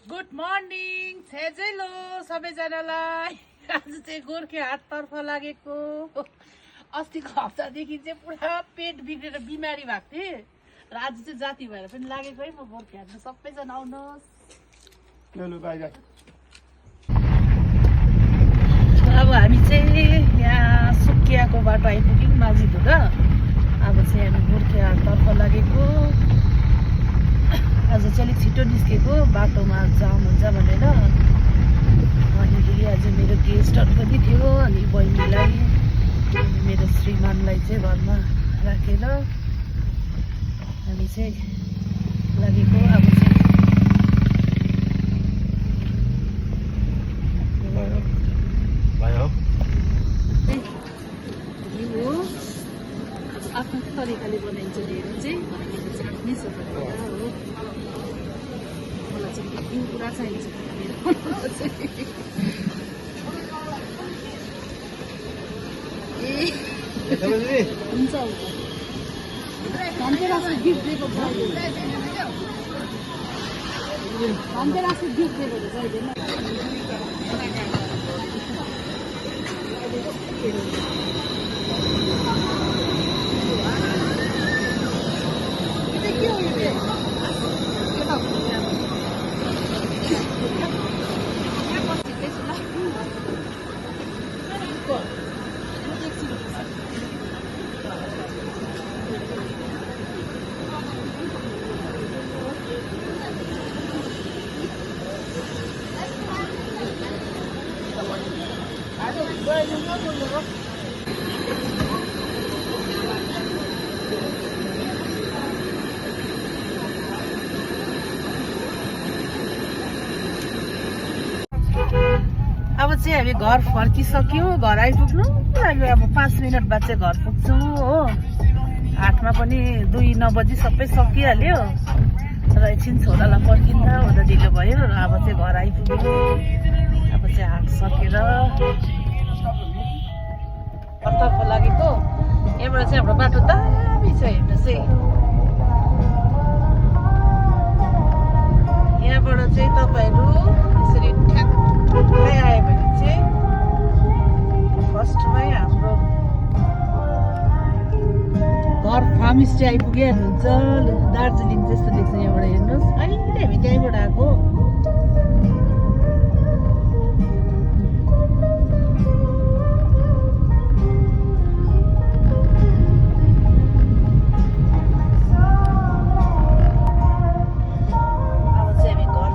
Good morning छेजेलो सबैजनालाई। आज चाहिँ गोर्खे हाटतर्फ लागेको। अस्तिको हप्तादेखि चाहिँ पुरा पेट बिग्रेर बिमारी भएको थिएँ र आज चाहिँ जाती भएर पनि लागेको है। म गोर्खे हाटमा सबैजना आउनुहोस्। अब हामी चाहिँ यहाँ सुकियाको बाटो आइपुग्यौँ माझीधुरा। अब चाहिँ हामी गोर्खे हाटतर्फ लागेको। आज चाहिँ अलिक छिटो निस्केको, बाटोमा जाम हुन्छ भनेर। अनि आज मेरो गेस्टहरू पनि थियो, अनि बहिनीलाई मेरो श्रीमानलाई चाहिँ घरमा राखेर हामी चाहिँ लागेको। अब चाहिँ आफ्नो तरिकाले बनाइन्छ ढेँडो चाहिँ, भनेको चाहिँ आफ्नै तरिका हो। मलाई चाहिँ घिउ पुरा चाहिन्छ हुन्छ धनतेरसको गिफ्ट दिएको धनतेरसको गिफ्ट दिएको चाहिँदैन। अब चाहिँ हामी घर फर्किसक्यौँ, घर आइपुग्नु लाग्यो। अब 5 मिनट बाद चाहिँ घर पुग्छौँ हो। हाटमा पनि 2 बजी सबै सकिहाल्यो र एकछिन छोरालाई पर्खिँदा हुँदा ढिलो भयो र अब चाहिँ घर आइपुग्यो। अब चाहिँ हाट सकेर घरतर्फ लागेको। यहाँबाट चाहिँ हाम्रो बाटो दामी छ, हेर्नुहोस् है। यहाँबाट चाहिँ तपाईँहरू यसरी ठ्याक्कै आयो भने चाहिँ फर्स्टमै हाम्रो घर फार्म स्टे आइपुगिहाल्नुहुन्छ। दार्जिलिङ जस्तो देख्छ यहाँबाट, हेर्नुहोस्। अहिले हामी त्यहीँबाट आएको।